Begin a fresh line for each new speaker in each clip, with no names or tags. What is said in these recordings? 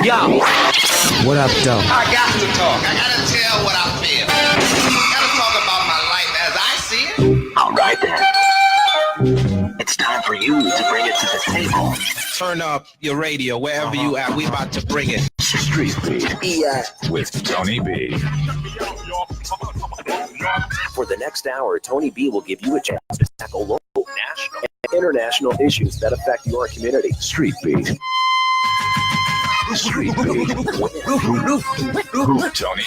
Yo.
What up, though?
I got to talk. I got to tell what I feel. I got to talk about my life as I see it.
All right, then. It's time for you to bring it to the table.
Turn up your radio wherever you at. We about to bring it.
StreetBeat.
Yeah.
With Tony B. For the next hour, Tony B will give you a chance to tackle local, national, and international issues that affect your community. StreetBeat. StreetBeat. Tony.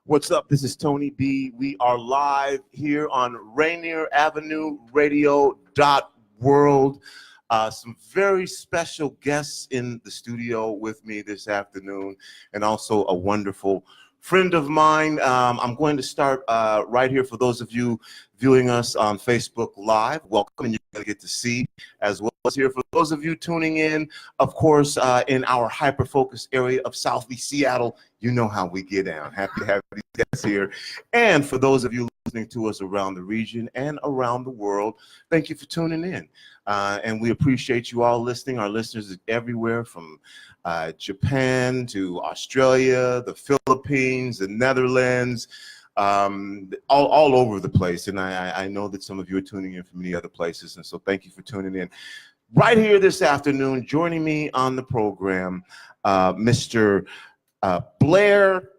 What's up? This is Tony B. We are live here on RainierAvenueRadio.World. Some very special guests in the studio with me this afternoon, and also a wonderful friend of mine. I'm going to start right here for those of you viewing us on Facebook Live. Welcome, and you're going to get to see as well as here for those of you tuning in, of course, in our hyper-focus area of Southeast Seattle. You know how we get down. Happy to have these guests here. And for those of you listening to us around the region and around the world, thank you for tuning in. And we appreciate you all listening. Our listeners everywhere from Japan to Australia, the Philippines, the Netherlands, all over the place. And I know that some of you are tuning in from many other places. And so thank you for tuning in. Right here this afternoon, joining me on the program, Mr. Blair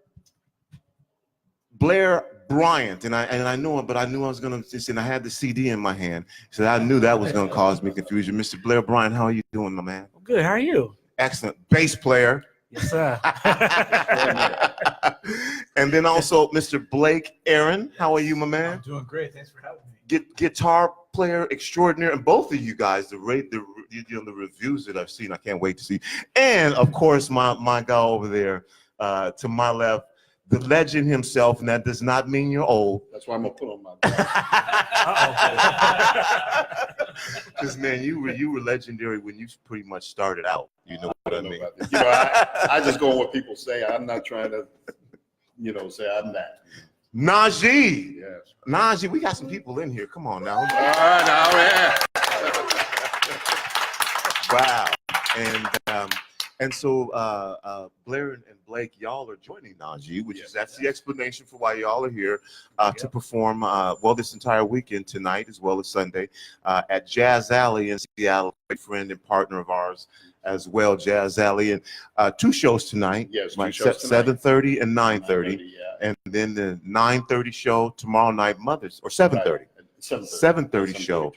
Bryant, and I know it, but I knew I was gonna. And I had the CD in my hand, so I knew that was gonna cause me confusion. Mr. Blair Bryant, how are you doing, my man?
Good. How are you?
Excellent. Bass player.
Yes, sir.
And then also Mr. Blake Aaron, how are you, my man?
I'm doing great. Thanks for having me.
Guitar player extraordinaire, and both of you guys, the reviews that I've seen, I can't wait to see. And of course, my guy over there to my left, the legend himself, and that does not mean you're old.
That's why I'm gonna put on my
Because man, you were legendary when you pretty much started out. You know what I mean?
You know, I just go on what people say. I'm not trying to, say I'm that.
Najee.
Yes.
Najee, we got some people in here. Come on now.
All right, now, yeah.
Wow. And so Blair and Blake, y'all are joining Najee, that's the explanation for why y'all are here to perform, this entire weekend tonight as well as Sunday at Jazz Alley in Seattle. A great friend and partner of ours as well, Jazz Alley. And two shows tonight.
Yes,
right, 7:30 and 9:30. And then the 9:30 show tomorrow night, 7:30.
Right.
7:30 show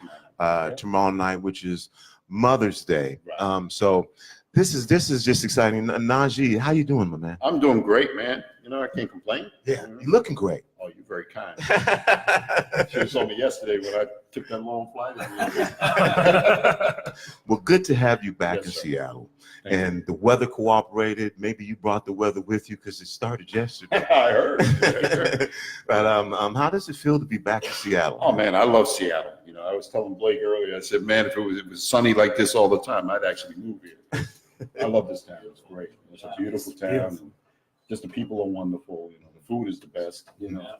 tomorrow night, which is Mother's Day.
Right.
So this is just exciting. Najee, how you doing, my man?
I'm doing great, man. I can't complain.
Yeah, you're looking great.
Oh, you're very kind. She saw me yesterday when I took that long flight.
Well, good to have you back in
sir.
Seattle.
Thank you.
And the weather cooperated. Maybe you brought the weather with you because it started yesterday.
I heard.
But how does it feel to be back in Seattle?
Oh man, I love Seattle. I was telling Blake earlier. I said, man, if it was sunny like this all the time, I'd actually move here. I love this town. It's great. It's a beautiful town. And just the people are wonderful. The food is the best.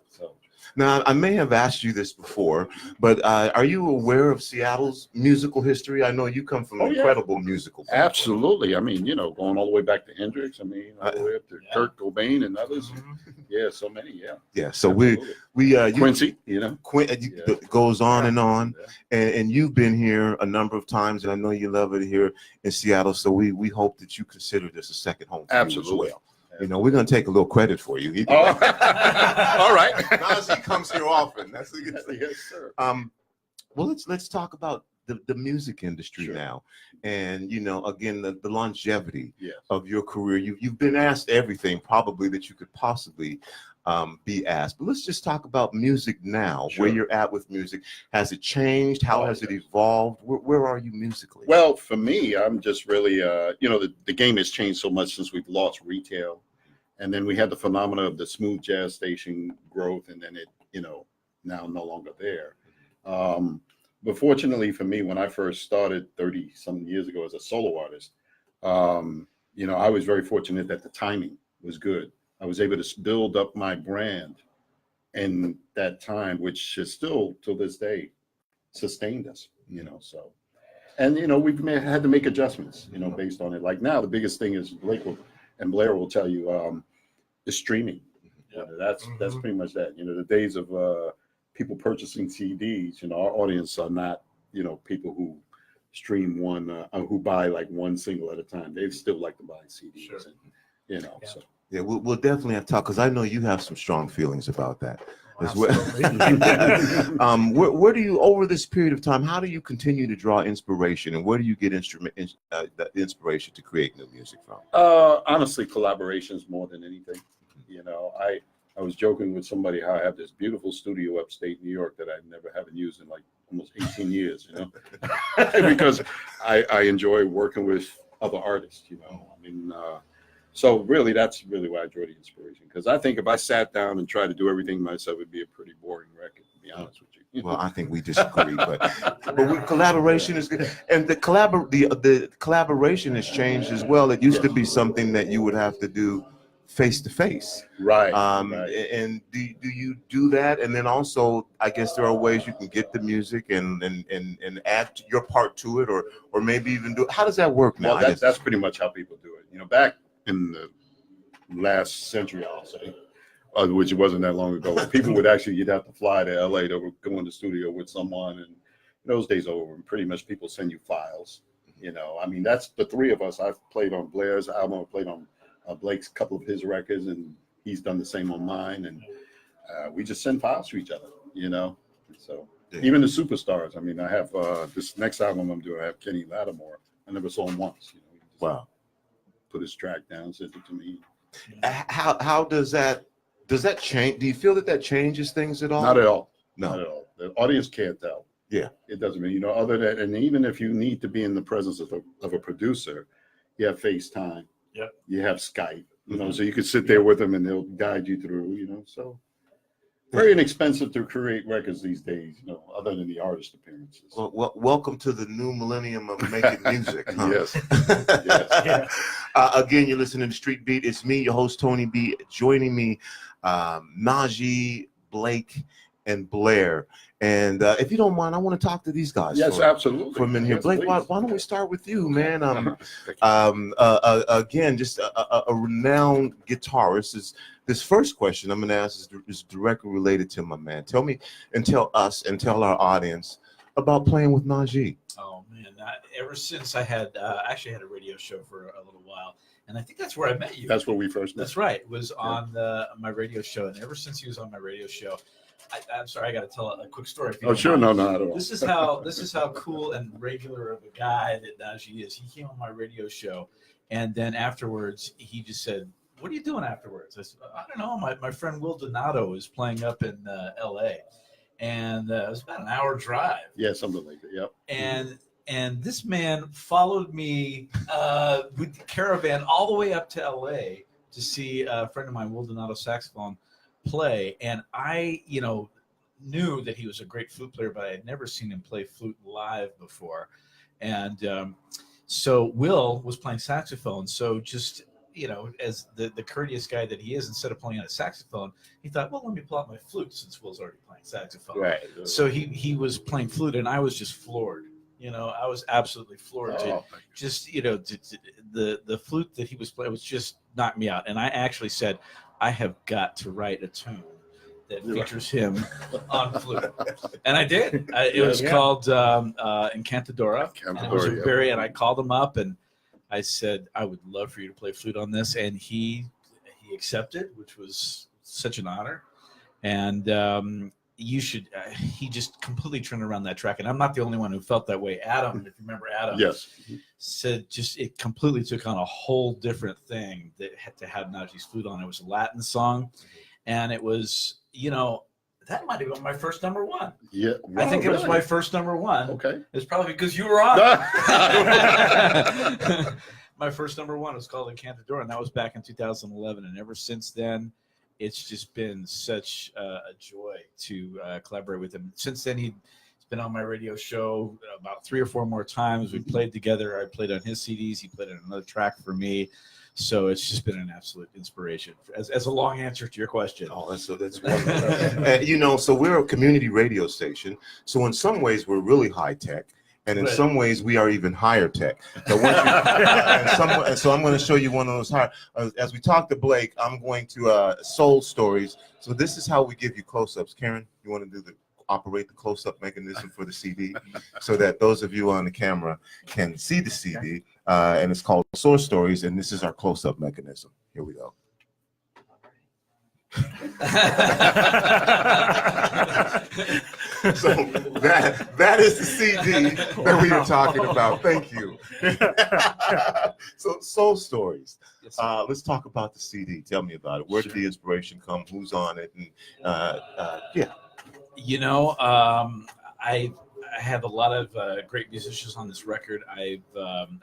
So.
Now, I may have asked you this before, but are you aware of Seattle's musical history? I know you come from incredible musical.
Absolutely. I mean, going all the way back to Hendrix. I mean, all the way up to Kurt Cobain and others. Yeah, so many. Yeah.
Yeah. So
absolutely.
we
Quincy.
It goes on and on, and you've been here a number of times, and I know you love it here in Seattle. So we hope that you consider this a second home for
absolutely.
You as well. We're going to take a little credit for you.
All right.
Najee comes here often. That's a good thing.
Yes, sir.
Well, let's talk about the music industry now, and again the longevity of your career. You've been asked everything probably that you could possibly be asked, but let's just talk about music now. Where you're at with music. Has it changed? How has it evolved? Where are you musically?
Well, for me, I'm just really the game has changed so much since we've lost retail. And then we had the phenomena of the smooth jazz station growth, and then it, now no longer there. But fortunately for me, when I first started 30-some years ago as a solo artist, I was very fortunate that the timing was good. I was able to build up my brand in that time, which is still, till this day, sustained us, so. And, we've had to make adjustments, based on it. Like now, the biggest thing is and Blair will tell you, is streaming. That's pretty much that. The days of people purchasing CDs, our audience are not, people who stream who buy like one single at a time. They still like to buy CDs. Sure. And, so.
Yeah, we'll definitely have to talk, because I know you have some strong feelings about that. As well. Where do you, over this period of time, how do you continue to draw inspiration, and where do you get the inspiration to create new music from?
Honestly, collaborations more than anything. I was joking with somebody how I have this beautiful studio upstate New York that I never haven't used in like almost 18 years, because I enjoy working with other artists, so really, that's really why I draw the inspiration. Because I think if I sat down and tried to do everything myself, it'd be a pretty boring record, to be honest with you.
Well, I think we disagree, but collaboration is good, and the collaboration has changed as well. It used to be something that you would have to do face to face,
right?
And do you do that? And then also, I guess there are ways you can get the music and add your part to it, or maybe even do. How does that work now?
Well, that's pretty much how people do it. Back in the last century, I'll say, which wasn't that long ago, people would you'd have to fly to LA to go in the studio with someone, and those days are over, and pretty much people send you files. That's the three of us. I've played on Blair's album, I've played on Blake's couple of his records, and he's done the same on mine, and we just send files to each other, So even the superstars. I have this next album I'm doing, I have Kenny Lattimore. I never saw him once.
Wow.
Put his track down, sent it to me.
How does that change? Do you feel that changes things at all?
Not at all.
No.
Not at all. The audience can't tell.
Yeah.
It doesn't mean, other than, and even if you need to be in the presence of a producer, you have FaceTime.
Yep.
You have Skype, so you could sit there with them and they'll guide you through, so very inexpensive to create records these days, other than the artist appearances.
Well, welcome to the new millennium of making music. Huh?
Yes. Yes.
Again, you're listening to Street Beat. It's me, your host, Tony B. Joining me, Najee, Blake, and Blair. And if you don't mind, I want to talk to these guys.
Yes, absolutely.
For a minute here.
Yes,
Blake, why don't we start with you, man? Again, just a renowned guitarist. This first question I'm going to ask is directly related to my man. Tell me and tell us and tell our audience about playing with Najee.
Oh, man. Ever since I had actually had a radio show for a little while, and I think that's where I met you.
That's where we first met.
That's right. It was on my radio show, and ever since he was on my radio show, I'm sorry, I got to tell a quick story.
Oh, sure. No, not at all.
This is how cool and regular of a guy that Najee is. He came on my radio show, and then afterwards, he just said, "What are you doing afterwards?" I said, "I don't know. My friend Will Donato is playing up in L.A., and it was about an hour drive."
Yeah, something like that. Yep.
And this man followed me with the caravan all the way up to L.A. to see a friend of mine, Will Donato saxophone, play. And I, knew that he was a great flute player, but I had never seen him play flute live before. And so Will was playing saxophone. So just, as the courteous guy that he is, instead of playing on a saxophone, he thought, well, let me pull out my flute since Will's already playing saxophone.
Right.
So he was playing flute, and I was just floored. I was absolutely floored. The flute that he was playing was just knocked me out. And I actually said, I have got to write a tune that features him on flute. And I did. It was called Encantadora. And it was and I called him up and I said, I would love for you to play flute on this. And he accepted, which was such an honor. And you should, he just completely turned around that track. And I'm not the only one who felt that way. Adam, if you remember Adam,
yes,
said it completely took on a whole different thing that had to have Najee's flute on. It was a Latin song. And it was, that might have been my first number one.
Yeah.
I think it was my first number one.
Okay.
It's probably because you were on. My first number one was called Encantadora, and that was back in 2011. And ever since then, it's just been such a joy to collaborate with him. Since then, he's been on my radio show about 3 or 4 more times. We played together. I played on his CDs. He played on another track for me. So it's just been an absolute inspiration. As a long answer to your question.
Oh, that's wonderful. So we're a community radio station. So in some ways, we're really high tech. And in
Right.
some ways, we are even higher tech. So, so I'm going to show you one of those higher. As we talk to Blake, I'm going to Soul Stories. So this is how we give you close-ups. Karen, you want to operate the close-up mechanism for the CD so that those of you on the camera can see the CD. And it's called Soul Stories, and this is our close-up mechanism. Here we go. So that is the CD that we are talking about. Thank you. So Soul Stories. Let's talk about the CD. Tell me about it. Where did the inspiration come? Who's on it? And yeah.
You know, I have a lot of great musicians on this record. I've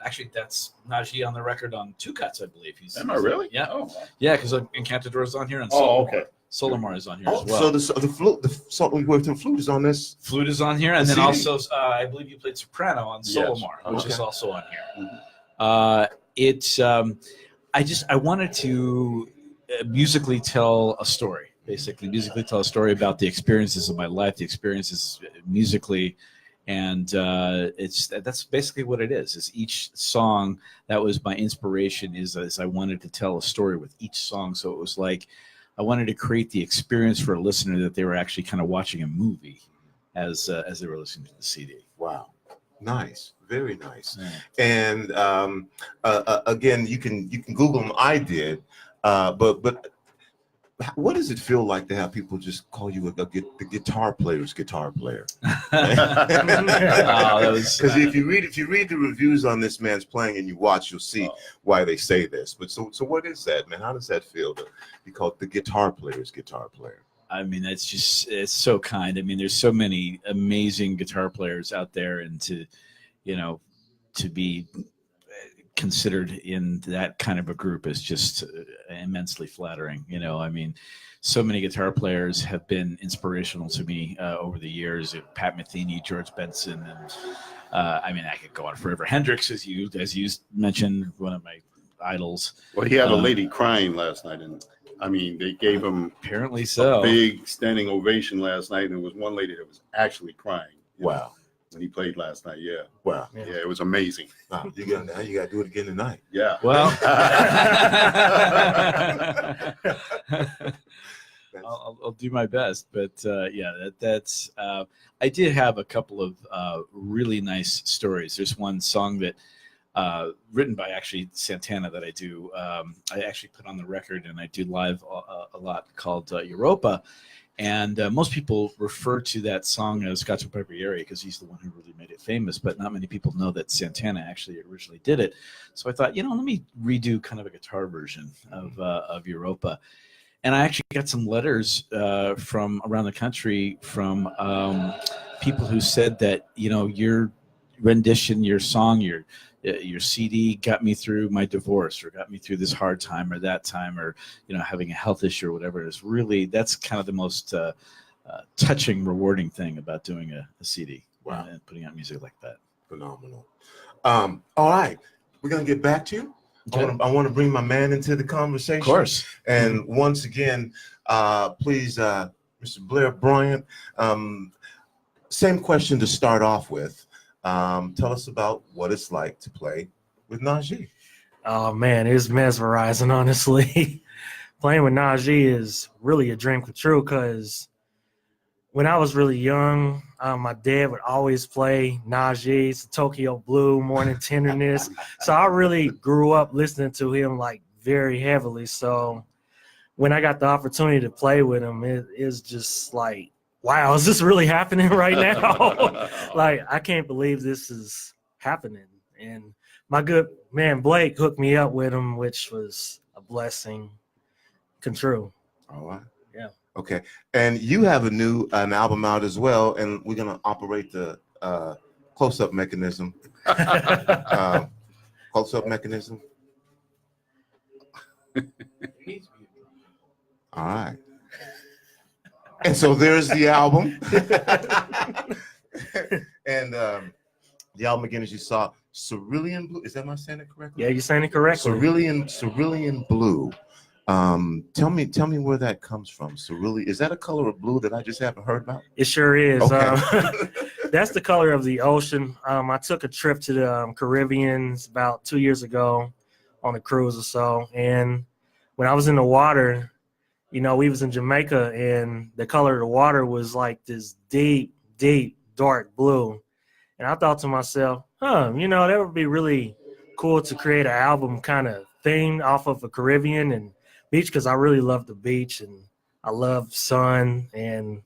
actually, that's Najee on the record on 2 cuts, I believe.
Am I really?
Yeah.
Oh.
Yeah, because Encantador is on here, and
Okay.
Solomar is on here as well.
So the flute, the flute is on this.
Flute is on here, and
The
then
CD.
also I believe you played soprano on
Yes.
Solomar, which
Okay.
is also on here.
Mhm.
It's I wanted to musically tell a story, basically musically tell a story about the experiences of my life, the experiences musically, and that's basically what it is. Is each song that was my inspiration is I wanted to tell a story with each song, so it was like I wanted to create the experience for a listener that they were actually kind of watching a movie as they were listening to the CD.
Wow, nice, very nice.
Yeah.
And again, you can Google them. I did, but what does it feel like to have people just call you the guitar player's guitar player? Because if you read the reviews on this man's playing and you watch, you'll see why they say this. But so what is that, man? How does that feel to be called the guitar player's guitar player?
I mean, it's so kind. I mean, there's so many amazing guitar players out there, and to be considered in that kind of a group is just immensely flattering. I mean, so many guitar players have been inspirational to me over the years. Pat Metheny, George Benson, and I mean, I could go on forever. Hendrix, as you mentioned, one of my idols.
Well, he had a lady crying last night, and I mean, they gave him
Apparently so.
a big standing ovation last night, and there was one lady that was actually crying.
Wow.
When he played last night, yeah.
Wow.
Yeah, it was amazing.
Wow. You got to do it again tonight.
Yeah.
Well, I'll do my best, but that's. I did have a couple of really nice stories. There's one song that written by actually Santana that I do. I actually put on the record and I do live a lot called Europa. And most people refer to that song as Gato Barbieri because he's the one who really made it famous, but not many people know that Santana actually originally did it. So I thought, let me redo kind of a guitar version of Europa. And I actually got some letters from around the country from people who said that, your rendition, your song, your CD got me through my divorce or got me through this hard time or that time or, having a health issue or whatever it is. Really, that's kind of the most touching, rewarding thing about doing a CD.
Wow.
And putting out music like that.
Phenomenal. All right. We're going to get back to you.
Okay.
I want to bring my man into the conversation.
Of course.
And once again, please, Mr. Blair Bryant, same question to start off with. Tell us about what it's like to play with Najee.
Oh man, it's mesmerizing, honestly. Playing with Najee is really a dream come true because when I was really young, my dad would always play Najee's Tokyo Blue, Morning Tenderness. So I really grew up listening to him like very heavily. So when I got the opportunity to play with him, it is just like, wow, is this really happening right now? Like, I can't believe this is happening. And my good man, Blake, hooked me up with him, which was a blessing come true.
All right.
Yeah.
Okay. And you have an album out as well, and we're going to operate the close-up mechanism. Close-up mechanism. All right. And so there's the album. And the album, again, as you saw, Cerulean Blue. Is that, am I saying it correctly?
Yeah, you're saying it correctly.
Cerulean Blue. Tell me where that comes from. Cerulean. Is that a color of blue that I just haven't heard about?
It sure is.
Okay.
that's the color of the ocean. I took a trip to the Caribbean about 2 years ago on a cruise or so. And when I was in the water, we was in Jamaica, and the color of the water was like this deep, deep, dark blue. And I thought to myself, that would be really cool to create an album kind of theme off of a Caribbean and beach, because I really love the beach and I love sun. And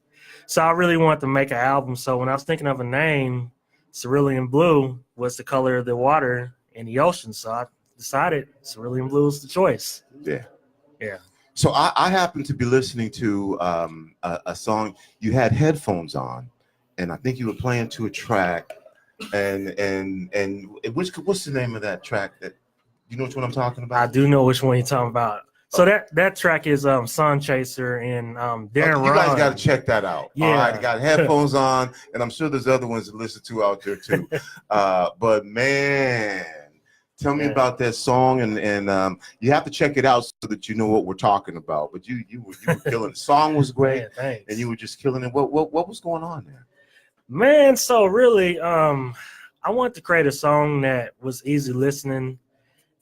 so I really wanted to make an album. So when I was thinking of a name, Cerulean Blue was the color of the water and the ocean. So I decided Cerulean Blue is the choice.
Yeah.
Yeah.
So I happened to be listening to a song. You had headphones on, and I think you were playing to a track. And what's the name of that track? That you know which one I'm talking about?
I do know which one you're talking about. So that track is Sun Chaser, and Darren
you guys
Ron.
got to check that out.
Yeah.
All right, you got headphones on, and I'm sure there's other ones to listen to out there too. But man, tell me about that song, and you have to check it out so that you know what we're talking about. But you were killing. The song was great, and you were just killing it. What was going on there?
Man, so really, I wanted to create a song that was easy listening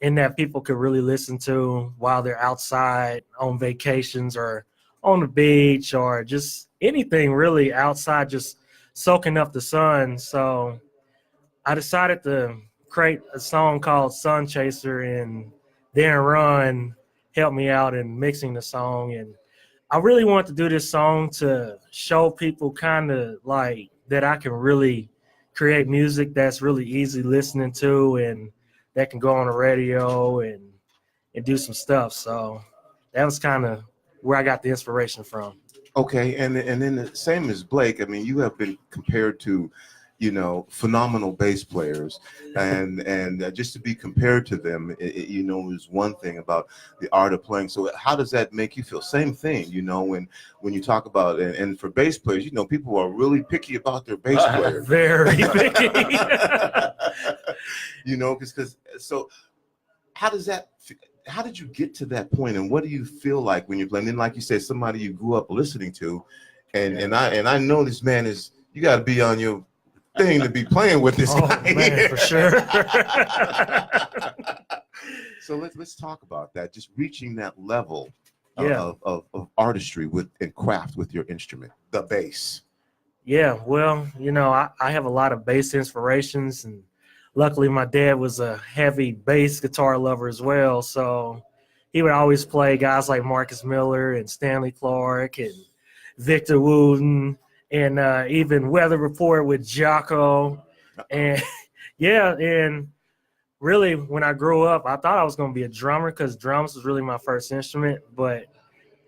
and that people could really listen to while they're outside on vacations or on the beach or just anything really outside, just soaking up the sun. So I decided to create a song called Sun Chaser, and Darren Ron helped me out in mixing the song. And I really want to do this song to show people kind of like that I can really create music that's really easy listening to and that can go on the radio and do some stuff. So that was kind of where I got the inspiration from.
Okay, and then the same as Blake, I mean, you have been compared to, phenomenal bass players, and just to be compared to them, is one thing about the art of playing. So how does that make you feel? Same thing, when you talk about, and for bass players, people are really picky about their bass players.
Very picky.
Because so how did you get to that point, and what do you feel like when you're playing? And like you said, somebody you grew up listening to, and I know this man is, you got to be on your thing to be playing with this guy.
Man,
here.
for sure.
So let's talk about that. Just reaching that level
of
artistry and craft with your instrument, the bass.
Yeah, well, I have a lot of bass inspirations, and luckily my dad was a heavy bass guitar lover as well. So he would always play guys like Marcus Miller and Stanley Clarke and Victor Wooten, and even Weather Report with Chaka. And and really when I grew up, I thought I was going to be a drummer because drums was really my first instrument, but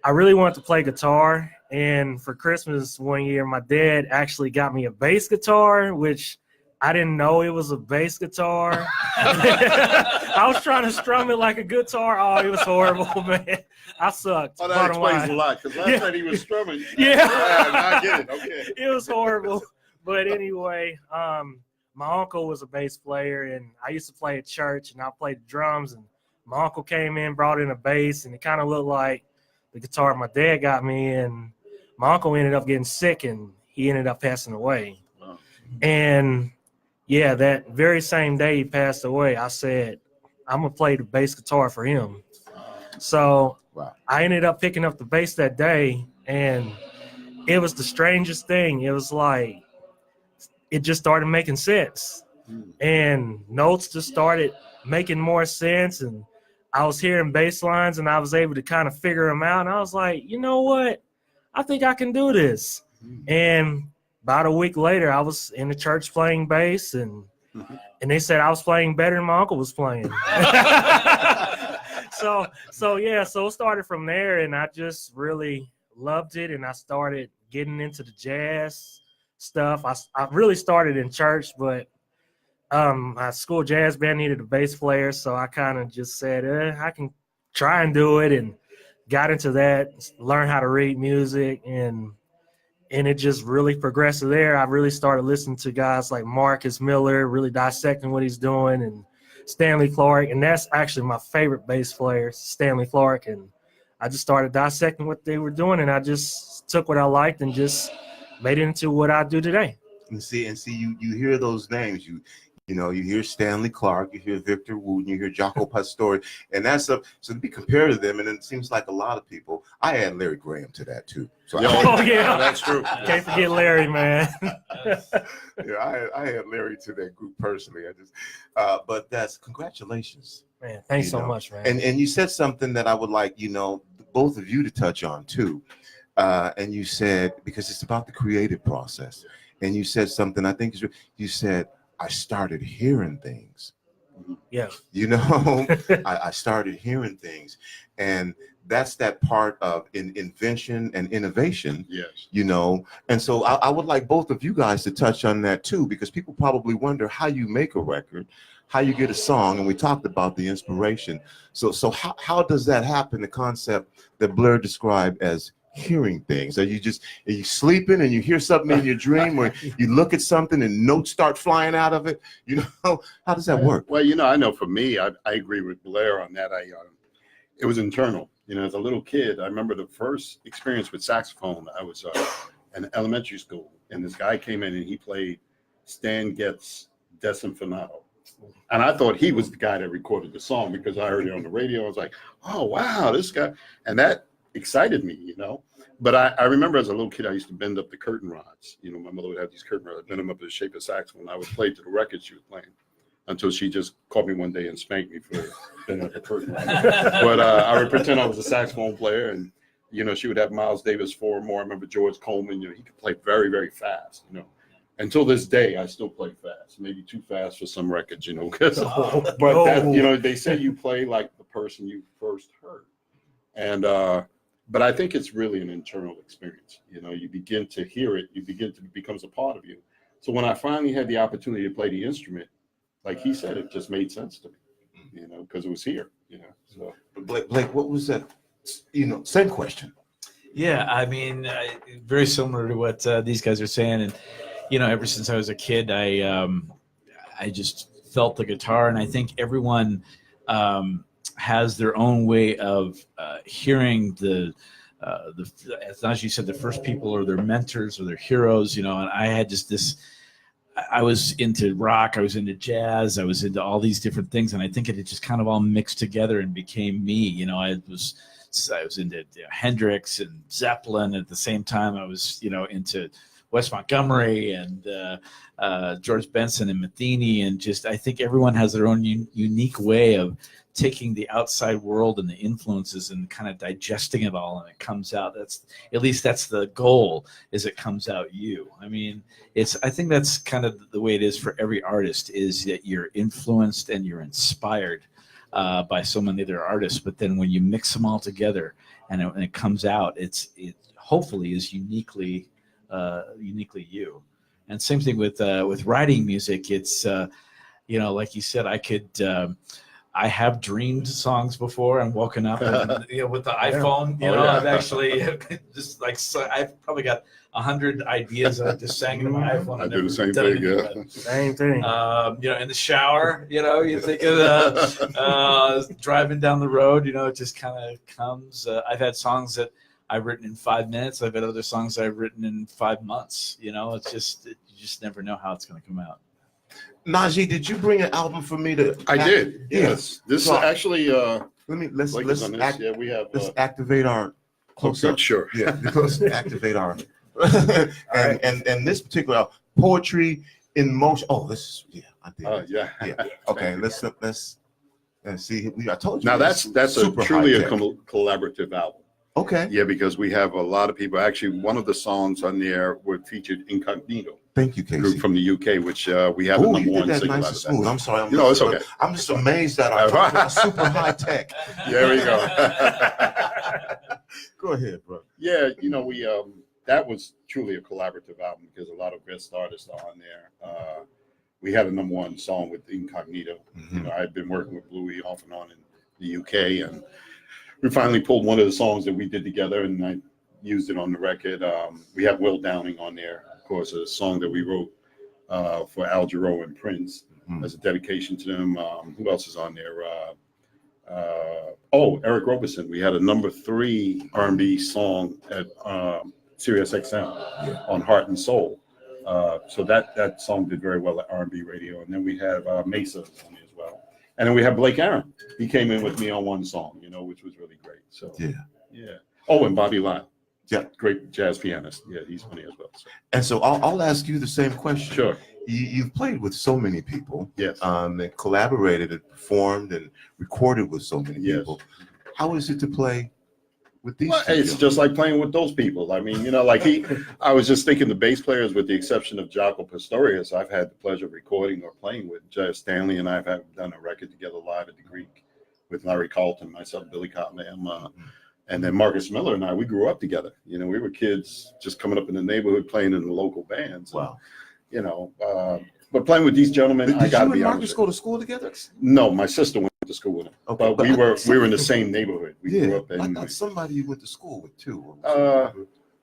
I really wanted to play guitar. And for Christmas one year, my dad actually got me a bass guitar, which I didn't know it was a bass guitar. I was trying to strum it like a guitar. Oh, it was horrible, man. I sucked.
Oh, that explains a lot, because last night he was strumming.
Yeah.
I get it. Okay.
It was horrible. But anyway, my uncle was a bass player, and I used to play at church, and I played the drums. And my uncle came in, brought in a bass, and it kind of looked like the guitar my dad got me. And my uncle ended up getting sick, and he ended up passing away.
Wow.
And yeah, that very same day he passed away, I said, I'm going to play the bass guitar for him. So I ended up picking up the bass that day, and it was the strangest thing. It was like, it just started making sense. And notes just started making more sense, and I was hearing bass lines, and I was able to kind of figure them out. And I was like, you know what? I think I can do this. And about a week later, I was in the church playing bass, and they said I was playing better than my uncle was playing. So it started from there, and I just really loved it, and I started getting into the jazz stuff. I really started in church, but my school jazz band needed a bass player, so I kind of just said, I can try and do it, and got into that, learned how to read music, and it just really progressed there. I really started listening to guys like Marcus Miller, really dissecting what he's doing, and Stanley Clarke, and that's actually my favorite bass player, Stanley Clarke, and I just started dissecting what they were doing, and I just took what I liked and just made it into what I do today.
And see, you hear those names. You hear Stanley Clarke, you hear Victor Wooten, you hear Jaco Pastorius, and that's so to be compared to them. And it seems like a lot of people. I add Larry Graham to that too. So
yeah,
that's true.
Can't forget Larry, man.
I had Larry to that group personally. But that's congratulations,
Man, thanks so much, man.
And you said something that I would like both of you to touch on too. And you said because it's about the creative process, and you said something I think you said. I started hearing things.
Yeah.
I started hearing things. And that's that part of invention and innovation.
Yes.
And so I would like both of you guys to touch on that too, because people probably wonder how you make a record, how you get a song. And we talked about the inspiration. So how does that happen? The concept that Blair described as hearing things. Are you sleeping and you hear something in your dream, or you look at something and notes start flying out of it? How does that work?
Well, I know for me, I agree with Blair on that. It was internal. As a little kid, I remember the first experience with saxophone. I was in elementary school, and this guy came in and he played Stan Getz' Desinfinato. And I thought he was the guy that recorded the song because I heard it on the radio. I was like, oh, wow, this guy. And that excited me, But I remember as a little kid, I used to bend up the curtain rods. My mother would have these curtain rods. I'd bend them up in the shape of saxophone. I would play to the record she was playing until she just caught me one day and spanked me for bending up the curtain rod. But I would pretend I was a saxophone player, and she would have Miles Davis 4 more. I remember George Coleman. He could play very, very fast. Until this day, I still play fast. Maybe too fast for some records. But they say you play like the person you first heard, and but I think it's really an internal experience. You begin to hear it, it becomes a part of you. So when I finally had the opportunity to play the instrument, like he said, it just made sense to me, because it was here, So
Blake, what was that? Same question.
Yeah, I mean, very similar to what these guys are saying, and ever since I was a kid, I just felt the guitar, and I think everyone has their own way of hearing as Najee said, the first people are their mentors or their heroes, and I had just this. I was into rock, I was into jazz, I was into all these different things, and I think it had just kind of all mixed together and became me. I was into Hendrix and Zeppelin at the same time. I was into Wes Montgomery and George Benson and Metheny, and just I think everyone has their own unique way of taking the outside world and the influences and kind of digesting it all, and it comes out. That's the goal, is it comes out you. I mean, I think that's kind of the way it is for every artist, is that you're influenced and you're inspired by so many other artists, but then when you mix them all together and it comes out, it hopefully is uniquely you. And same thing with writing music. It's like you said, I have dreamed songs before and woken up and, with the iPhone, I've actually just I've probably got 100 ideas that I just sang into my iPhone.
I do the same thing, yeah.
Same thing.
In the shower, you think of driving down the road, it just kind of comes. I've had songs that I've written in 5 minutes. I've had other songs I've written in 5 months. It's just, you just never know how it's going to come out.
Najee, did you bring an album for me to?
I did. Yes. This is actually.
Let's activate our close up.
Sure.
Yeah. Let's activate our. and this particular poetry in motion. Oh, this. Yeah. I think.
Yeah.
Okay. Let's see. I told you.
Now that's truly a collaborative album.
Okay.
Yeah, because we have a lot of people. Actually, one of the songs on there were featured Incognito.
Thank you, Casey.
Group from the UK, which we have a number one single
nice
out
and
of
smooth.
that.
I'm sorry.
It's okay.
I'm just amazed that I'm super high tech.
There we go.
Go ahead, bro.
Yeah, we that was truly a collaborative album because a lot of guest artists are on there. We had a number one song with Incognito.
Mm-hmm.
I'd been working with Bluey off and on in the UK, and we finally pulled one of the songs that we did together, and I used it on the record. We have Will Downing on there, of course, a song that we wrote for Al Jarreau and Prince as a dedication to them. Who else is on there? Eric Roberson. We had a number 3 R&B song at Sirius XM on Heart and Soul. So that song did very well at R&B radio. And then we have Mesa on it as well. And then we have Blake Aaron. He came in with me on one song, which was really great. So yeah. Oh, and Bobby Lyle. Yeah, great jazz pianist. Yeah, he's funny as well. So.
And so I'll ask you the same question.
Sure.
You've played with so many people.
Yes.
And collaborated and performed and recorded with so many people. How is it to play with these?
Well, it's just like playing with those people. I mean, I was just thinking the bass players, with the exception of Jaco Pastorius, I've had the pleasure of recording or playing with. Jazz Stanley and I have done a record together live at the Greek with Larry Carlton, myself, Billy Cotton, and then Marcus Miller and I, we grew up together. We were kids just coming up in the neighborhood playing in the local bands.
Wow.
But playing with these gentlemen, I got to be honest. Did you and Marcus
go to school together?
No, my sister went to school with him.
Okay,
but we were in the same neighborhood. We grew up in.
I thought somebody you went to school with too.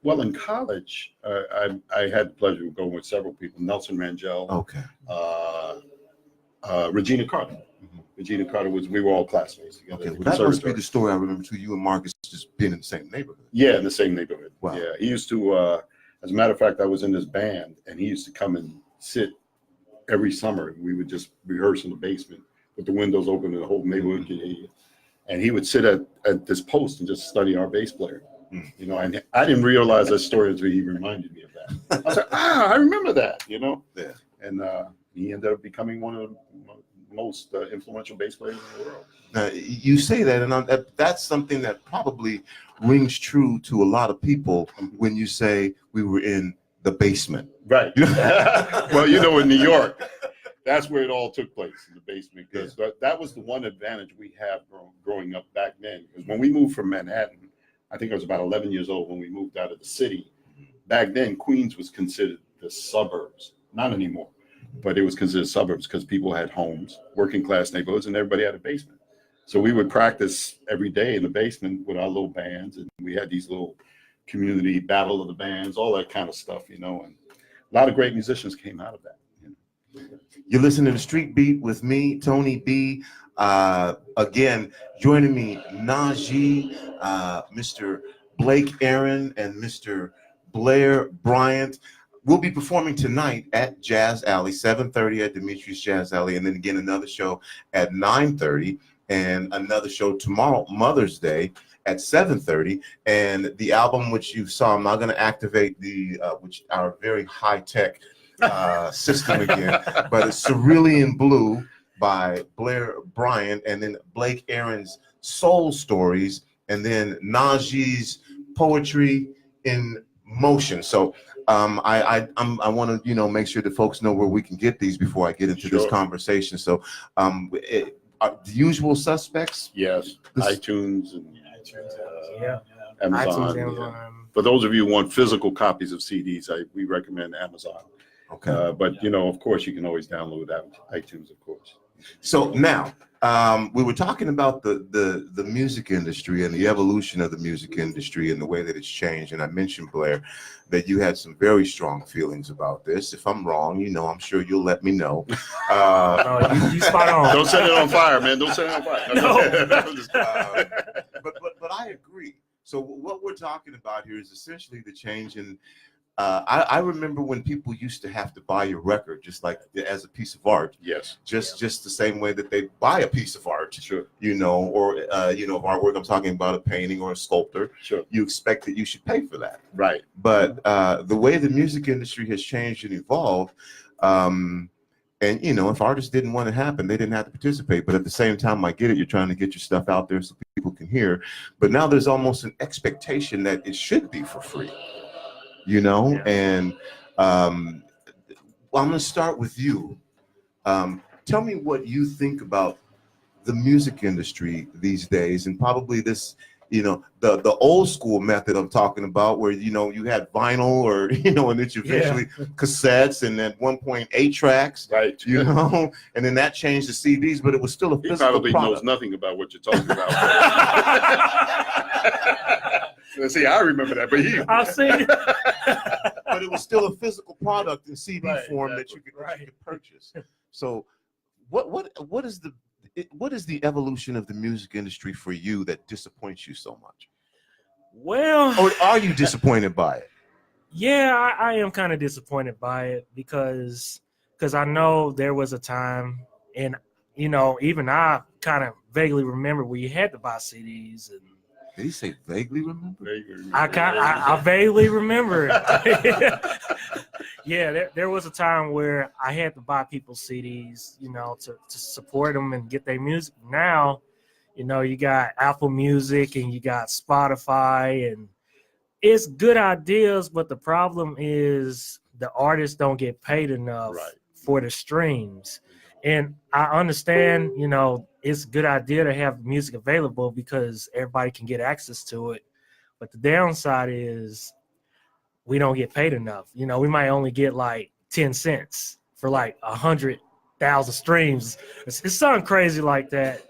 Well, in college, I had the pleasure of going with several people. Nelson Rangel.
Okay.
Regina Carter. Regina Carter we were all classmates together.
Okay, well, that must be the story I remember too. You and Marcus just being in the same neighborhood.
Yeah, in the same neighborhood.
Wow.
Yeah, he used to. As a matter of fact, I was in this band, and he used to come and sit every summer. We would just rehearse in the basement with the windows open and the whole neighborhood could hear you. And he would sit at this post and just study our bass player. And I didn't realize that story until he reminded me of that. I was like, I remember that, Yeah. And he ended up becoming one of the most influential bass players in the world.
You say that, and that's something that probably rings true to a lot of people when you say we were in the basement.
Right. Well, in New York, that's where it all took place, in the basement, because that was the one advantage we have growing up back then. Because when we moved from Manhattan, I think I was about 11 years old when we moved out of the city. Back then, Queens was considered the suburbs. Not anymore, but it was considered suburbs because people had homes, working class neighborhoods, and everybody had a basement. So we would practice every day in the basement with our little bands, and we had these little community battle of the bands, all that kind of stuff, and a lot of great musicians came out of that.
You're listening to Street Beat with me, Tony B. Again, joining me, Najee, Mr. Blake Aaron, and Mr. Blair Bryant. We'll be performing tonight at Jazz Alley, 7:30 at Dimitriou's Jazz Alley, and then again another show at 9:30, and another show tomorrow, Mother's Day, at 7:30. And the album which you saw, I'm not going to activate which our very high-tech system again, but it's Cerulean Blue by Blair Bryant, and then Blake Aaron's Soul Stories, and then Najee's Poetry in Motion. So I want to make sure that folks know where we can get these before I get into this conversation. So the usual suspects.
Yes, iTunes and
Amazon.
Amazon. For those of you who want physical copies of CDs, we recommend Amazon.
Okay.
But of course, you can always download iTunes, of course.
So now we were talking about the music industry and the evolution of the music industry and the way that it's changed. And I mentioned, Blair, that you had some very strong feelings about this. If I'm wrong, I'm sure you'll let me know.
No, you spot on.
Don't set it on fire, man. Don't set it on fire.
No. But I agree. So what we're talking about here is essentially the change in. I remember when people used to have to buy your record just like as a piece of art.
Yes.
Just the same way that they buy a piece of art.
Sure.
Or of artwork. I'm talking about a painting or a sculptor.
Sure.
You expect that you should pay for that.
Right.
But the way the music industry has changed and evolved, and if artists didn't want it to happen, they didn't have to participate. But at the same time, I get it. You're trying to get your stuff out there so people can hear. But now there's almost an expectation that it should be for free. And I'm going to start with you. Tell me what you think about the music industry these days, and probably this, the old school method I'm talking about, where you had vinyl, or and then eventually cassettes, and at one point 8 tracks,
right?
And then that changed to CDs, but it was still a physical product.
He probably knows nothing about what you're talking about. See, I remember that, but
I've seen it.
But it was still a physical product in CD form that you could purchase. So, what is the evolution of the music industry for you that disappoints you so much?
Well,
or are you disappointed by it?
Yeah, I am kind of disappointed by it because I know there was a time, and even I kind of vaguely remember where you had to buy CDs. And
Did he say vaguely remember?
I vaguely remember it. Yeah, there was a time where I had to buy people's CDs, to support them and get their music. Now, you got Apple Music and you got Spotify, and it's good ideas, but the problem is the artists don't get paid enough for the streams. And I understand, it's a good idea to have music available because everybody can get access to it. But the downside is we don't get paid enough. We might only get like 10 cents for like 100,000 streams. It's something crazy like that.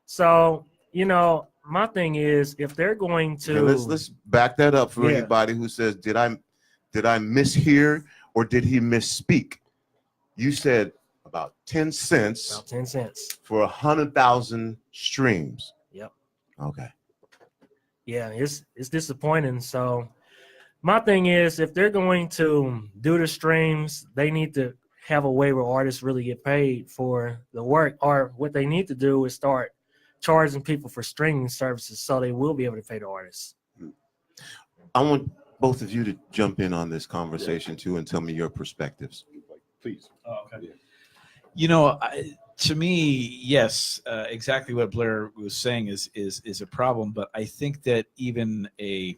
So, my thing is, if they're going to
let's back that up for anybody who says, did I mishear or did he misspeak? You said about 10 cents.
About 10 cents
for 100,000 streams.
Yep.
Okay.
Yeah, it's disappointing. So my thing is, if they're going to do the streams, they need to have a way where artists really get paid for the work, or what they need to do is start charging people for streaming services so they will be able to pay the artists.
I want both of you to jump in on this conversation too and tell me your perspectives.
Please.
Oh, okay. To me, yes, exactly what Blair was saying is a problem, but I think that even a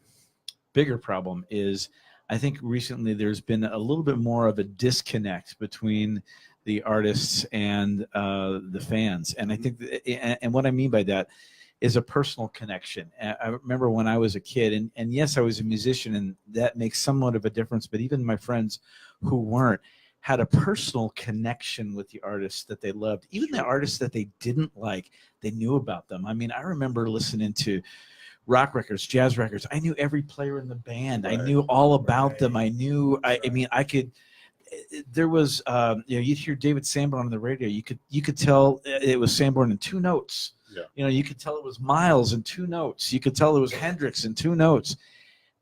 bigger problem is, I think recently there's been a little bit more of a disconnect between the artists and the fans. And I think, and what I mean by that is a personal connection. I remember when I was a kid, and yes, I was a musician, and that makes somewhat of a difference, but even my friends who weren't had a personal connection with the artists that they loved. Even the artists that they didn't like, they knew about them. I mean, I remember listening to rock records, jazz records. I knew every player in the band. I knew all about them. I knew, I could, there was, you'd hear David Sanborn on the radio. You could tell it was Sanborn in 2 notes. Yeah. You could tell it was Miles in 2 notes. You could tell it was Hendrix in 2 notes.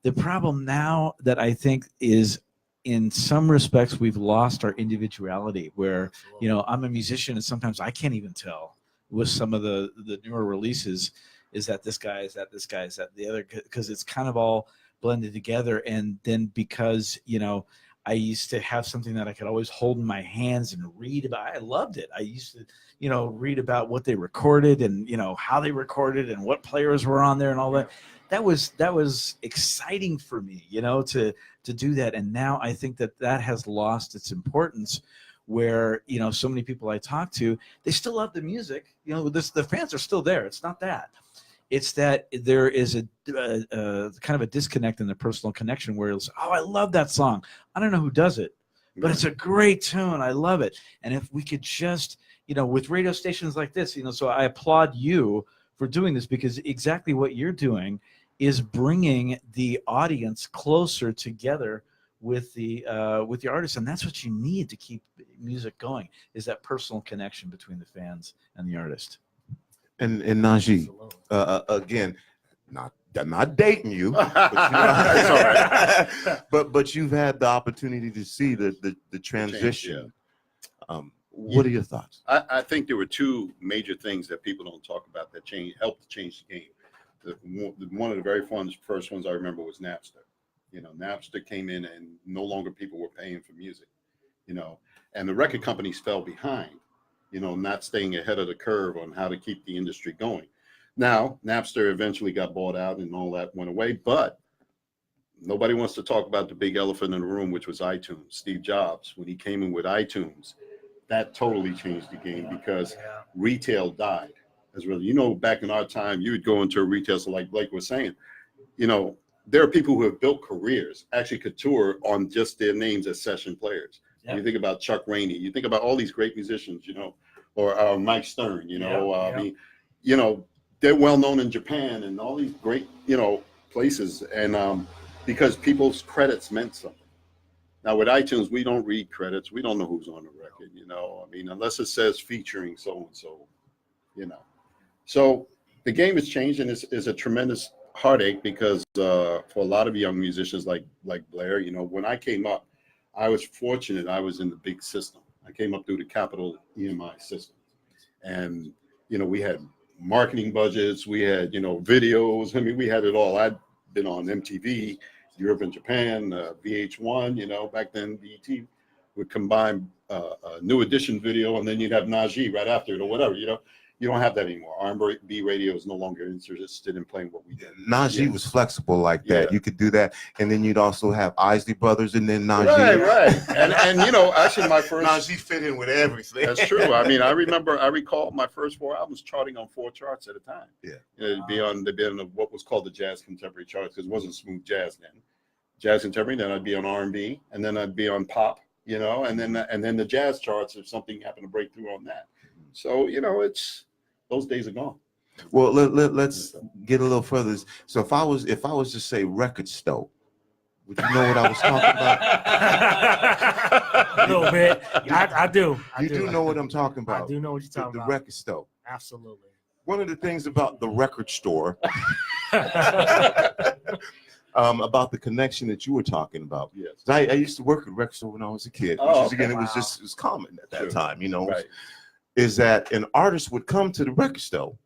The problem now that I think is, in some respects, we've lost our individuality where, I'm a musician and sometimes I can't even tell with some of the newer releases, is that this guy, is that this guy, is that the other, because it's kind of all blended together. And then because, I used to have something that I could always hold in my hands and read about. I loved it. I used to, read about what they recorded and, how they recorded and what players were on there and all that. That was exciting for me, to do that. And now I think that has lost its importance, where, so many people I talk to, they still love the music. The fans are still there. It's not that. It's that there is a kind of a disconnect in the personal connection where it's, oh, I love that song. I don't know who does it, but it's a great tune. I love it. And if we could just, with radio stations like this, so I applaud you for doing this, because exactly what you're doing is bringing the audience closer together with the artists, and that's what you need to keep music going, is that personal connection between the fans and the artist.
And Najee, again, not dating you, but you've had the opportunity to see the transition. What are your thoughts?
I think there were 2 major things that people don't talk about that helped to change the game. One of the very first ones I remember was Napster. Napster came in and no longer people were paying for music, and the record companies fell behind, not staying ahead of the curve on how to keep the industry going. Now, Napster eventually got bought out and all that went away, but nobody wants to talk about the big elephant in the room, which was iTunes. Steve Jobs, when he came in with iTunes, that totally changed the game, because retail died. As well, back in our time, you would go into a retail store, like Blake was saying, there are people who have built careers, actually could tour on just their names as session players. Yeah. You think about Chuck Rainey, you think about all these great musicians, or Mike Stern, I mean, they're well known in Japan and all these great, places. And because people's credits meant something. Now with iTunes, we don't read credits. We don't know who's on the record, I mean, unless it says featuring so-and-so, So the game has changed, and it's a tremendous heartache because for a lot of young musicians like Blair, you know, when I came up, I was fortunate. I was in the big system. I came up through the Capital EMI system, and you know, we had marketing budgets, we had, you know, videos. I mean, we had it all. I'd been on MTV, Europe and Japan, VH1. You know, back then BET would combine a New Edition video, and then you'd have Najee right after it or whatever. You know, you don't have that anymore. R&B radio is no longer interested in playing what we did.
Najee was flexible like that.
Yeah.
You could do that, and then you'd also have Isley Brothers, and then Najee.
Right. And you know, actually, my first
Najee fit in with everything.
That's true. I mean, I recall my first 4 albums charting on 4 charts at a time.
Yeah.
They'd be on what was called the jazz contemporary charts, because it wasn't smooth jazz then. Jazz contemporary, then I'd be on R&B, and then I'd be on pop, you know, and then the jazz charts if something happened to break through on that. So, you know, those days are gone.
Well, let's get a little further. So if I was to say record store, would you know what I was talking about?
A little bit. I do.
You do know what I'm talking about.
I do know what you're talking
the
about.
record store.
Absolutely.
One of the things about the record store, about the connection that you were talking about.
Yes.
I used to work at a record store when I was a kid.
Oh,
which is, again,
okay.
it was common at that
Sure.
time, you know.
Right.
Is that an artist would come to the record store,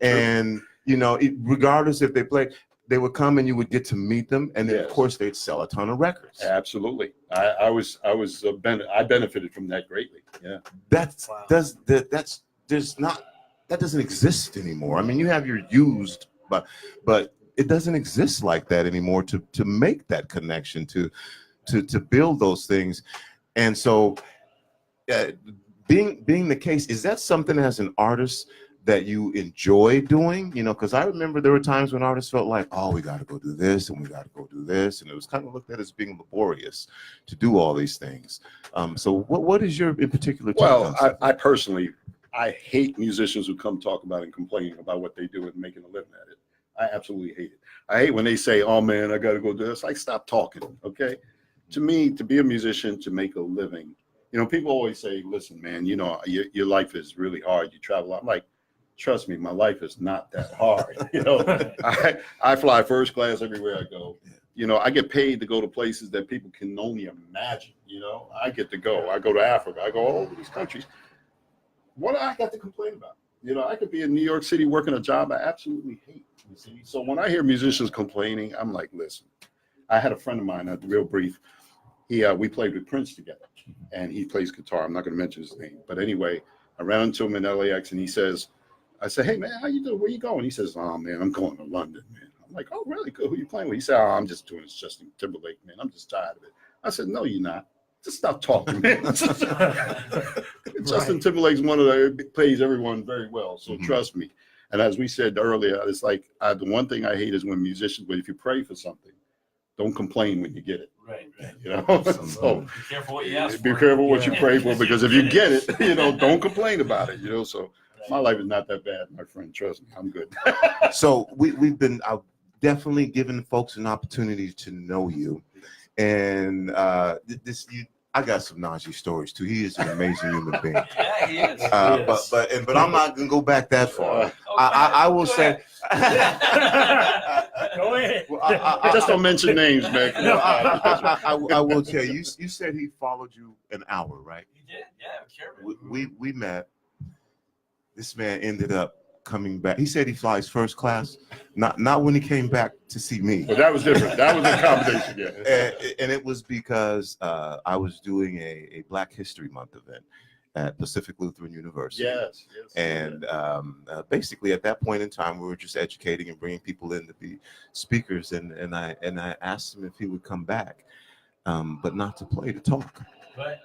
and you know, regardless if they play, they would come and you would get to meet them, and then
Yes.
of course they'd sell a ton of records.
Absolutely. I benefited from that greatly. Yeah.
That doesn't exist anymore. I mean, you have your used, but it doesn't exist like that anymore to make that connection, to build those things. And so being the case, is that something as an artist that you enjoy doing? You know, because I remember there were times when artists felt like, oh, we got to go do this and we got to go do this, and it was kind of looked at as being laborious to do all these things. So what is your in particular take on
Well, I personally, I hate musicians who come talk about and complain about what they do and making a living at it. I absolutely hate it. I hate when they say, oh man, I got to go do this. Like, stop talking, okay? To me, to be a musician, to make a living, you know, people always say, listen, man, you know, your life is really hard. You travel a lot. I'm like, trust me, my life is not that hard. You know, I fly first class everywhere I go. You know, I get paid to go to places that people can only imagine. You know, I get to go. I go to Africa. I go all over these countries. What do I got to complain about? You know, I could be in New York City working a job I absolutely hate. You see? So when I hear musicians complaining, I'm like, listen, I had a friend of mine, real brief. We played with Prince together, and he plays guitar. I'm not going to mention his name, but anyway, I ran into him in LAX, and I said, hey man, how you doing? Where you going? He says, oh man, I'm going to London, man. I'm like, oh really? Good. Who you playing with? He said, oh, I'm just doing this Justin Timberlake, man. I'm just tired of it. I said, no, you're not. Just stop talking, man. Justin Timberlake's one of the plays everyone very well, so trust me. And as we said earlier, it's like the one thing I hate is when musicians, but if you pray for something, don't complain when you get it.
Right.
You know, so
Be careful what you ask for.
be careful what you pray for, because if you get it, you know, don't complain about it. You know, so my life is not that bad, my friend. Trust me, I'm good.
So we've been definitely giving folks an opportunity to know you, and I got some Najee stories too. He is an amazing human being.
Yeah, he is.
But I'm not gonna go back that far. I will say.
Go ahead.
Just don't mention names, man.
I will tell you. You said he followed you an hour, right?
He did. Yeah,
We met. This man ended up coming back. He said he flies first class. Not when he came back to see me.
But that was different. That was a combination, yeah.
And it was because I was doing a Black History Month event at Pacific Lutheran University.
Yes.
And basically at that point in time, we were just educating and bringing people in to be speakers. And I asked him if he would come back, but not to play, to talk.
Right.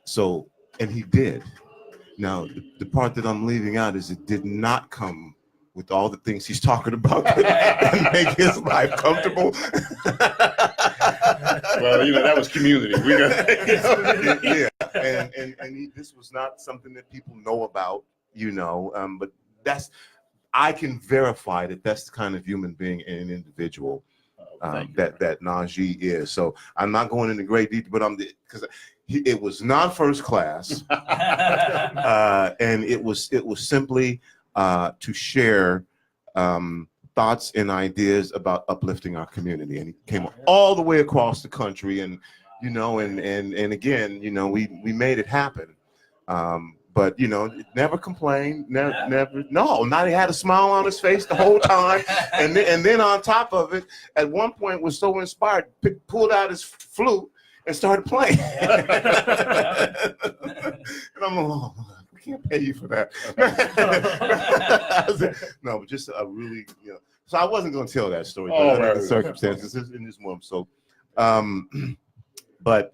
So, and he did. Now, the part that I'm leaving out is it did not come with all the things he's talking about and make his life comfortable.
Well, you know, that was community. We got,
yeah. And this was not something that people know about, you know, but I can verify that that's the kind of human being and an individual that Najee is. So I'm not going into great detail, but because it was not first class, and it was simply to share thoughts thoughts and ideas about uplifting our community, and he came all the way across the country, and and again, we made it happen. But never complained, never. No, not he had a smile on his face the whole time, and then on top of it, at one point was so inspired, pulled out his flute and started playing. And I'm like, oh, I can't pay you for that. No, but just a really, So I wasn't going to tell that story, but under the circumstances in this moment. So, but.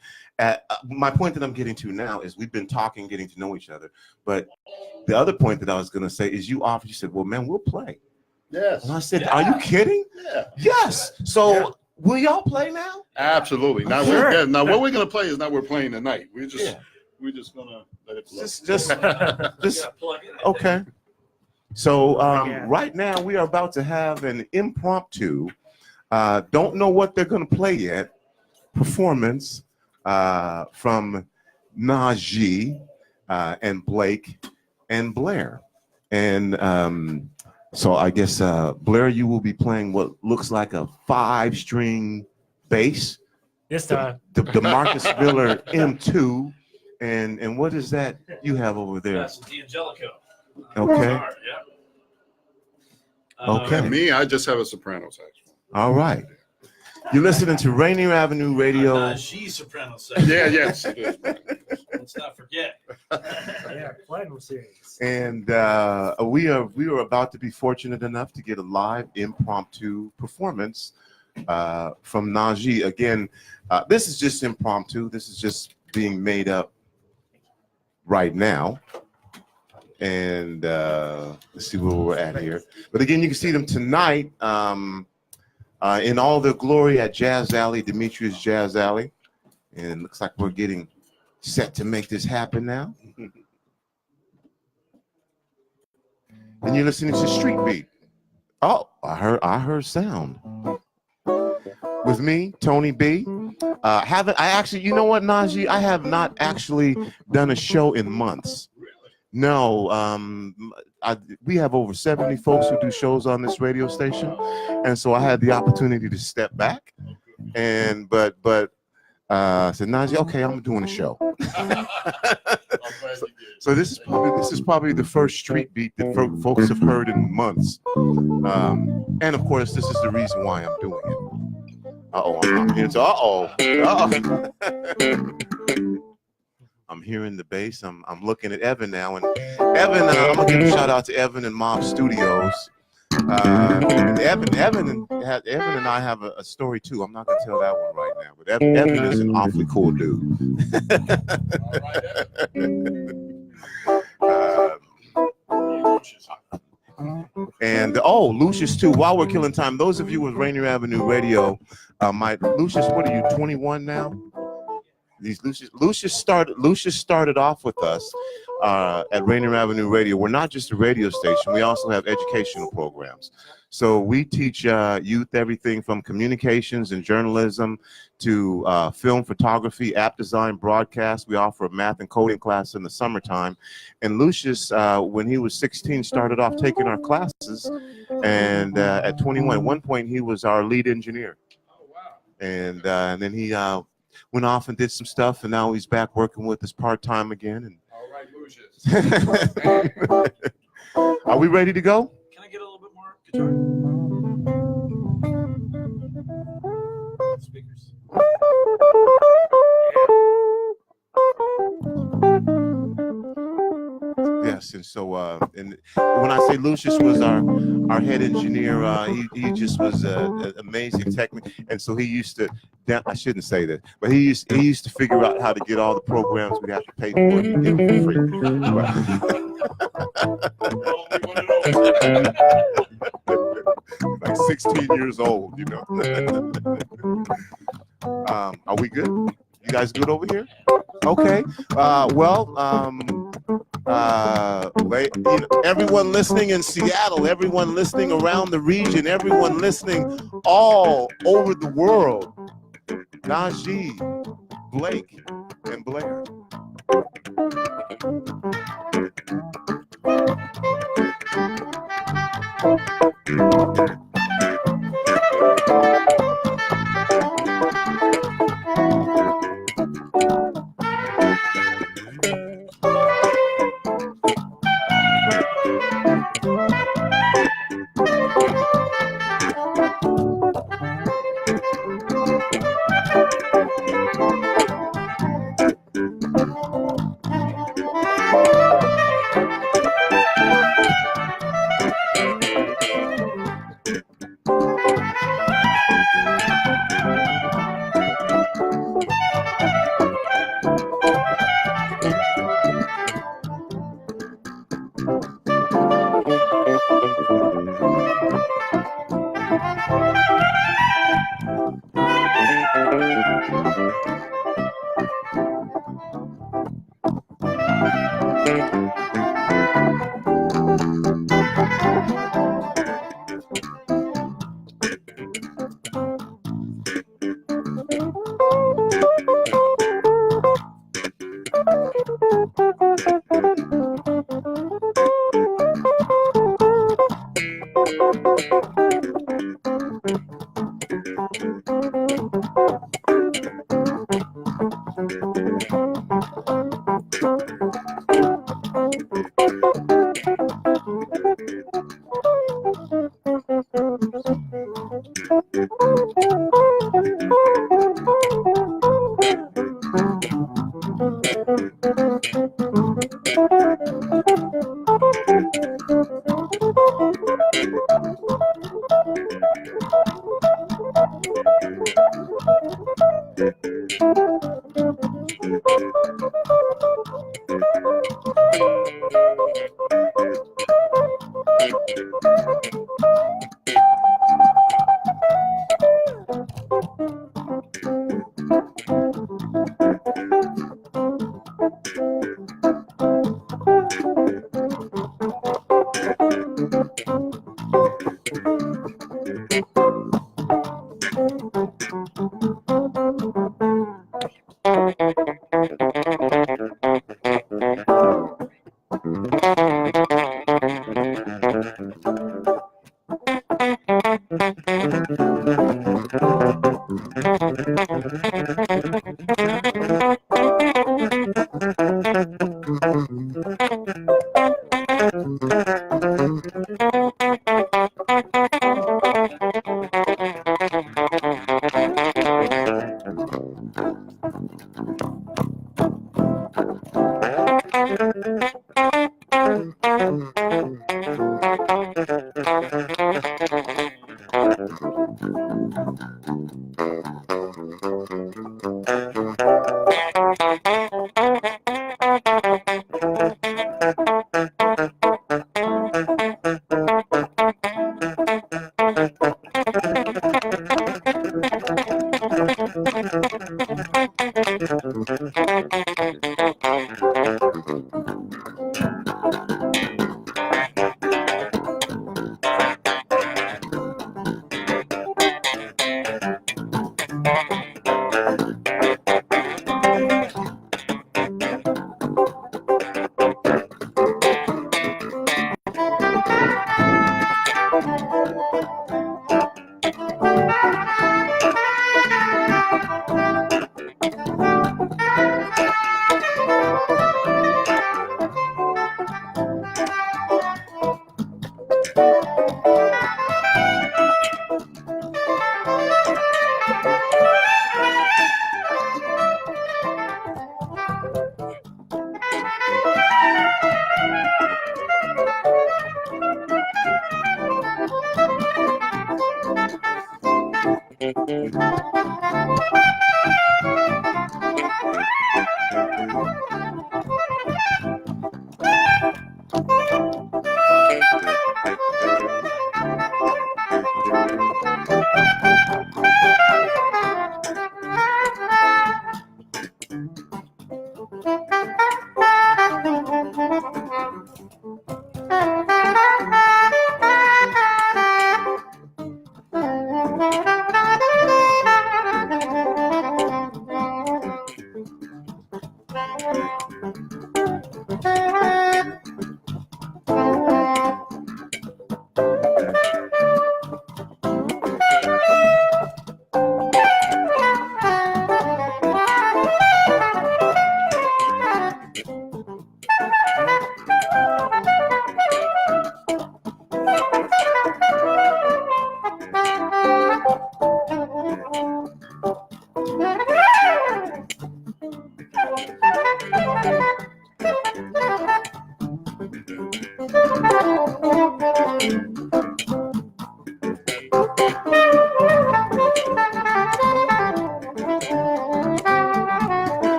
My point that I'm getting to now is we've been talking, getting to know each other. But the other point that I was going to say is you said, well, man, we'll play.
Yes.
And I said, are you kidding?
Yeah.
Yes. So will y'all play now?
Absolutely. Now, now what we're going to play is not we're playing tonight. We're just going to let it flow.
Just okay. So right now we are about to have an impromptu, don't know what they're going to play yet, performance from Najee and Blake and Blair. And so I guess, Blair, you will be playing what looks like a 5-string bass.
This time.
The Marcus Miller M2. And what is that you have over there?
That's the Angelico.
Okay. Okay.
Me, I just have a soprano saxophone.
All right. You're listening to Rainier Avenue Radio.
Najee soprano section.
Yes.
Let's not forget.
Yeah, platinum series.
And we are about to be fortunate enough to get a live impromptu performance from Najee. Again, this is just impromptu. This is just being made up right now. And let's see where we're at here. But again, you can see them tonight. In all their glory at Jazz Alley, Dimitriou's Jazz Alley. And it looks like we're getting set to make this happen now. And you're listening to StreetBeat. Oh, I heard sound. With me, Tony B. You know what, Najee? I have not actually done a show in months. No, we have over 70 folks who do shows on this radio station, and so I had the opportunity to step back, but I said, Najee, okay, I'm doing a show. So this is probably the first street beat that folks have heard in months, and of course this is the reason why I'm doing it. I'm hearing the bass. I'm looking at Evan now, and Evan, I'm gonna give a shout out to Evan and Mob Studios. And Evan and I have a story too. I'm not gonna tell that one right now, but Evan is an awfully cool dude. And Lucius too. While we're killing time, those of you with Rainier Avenue Radio, Lucius, what are you, 21 now? Lucius started off with us at Rainier Avenue Radio. We're not just a radio station. We also have educational programs. So we teach youth everything from communications and journalism to film photography, app design, broadcast. We offer a math and coding class in the summertime. And Lucius, when he was 16, started off taking our classes. And at 21, at one point, he was our lead engineer. Oh, wow. And then he went off and did some stuff, and now he's back working with us part-time again. And
all right, Lucius.
Are we ready to go?
Can I get a little bit more guitar? Speakers.
Yes, and so and when I say Lucius was our head engineer, he just was an amazing technique, and so he used to. I shouldn't say that, but he used to figure out how to get all the programs we'd have to pay for and get them for free. Like 16 years old, you know. Are we good? You guys good over here? Okay. Everyone listening in Seattle, everyone listening around the region, everyone listening all over the world. Najee, Blake, and Blair.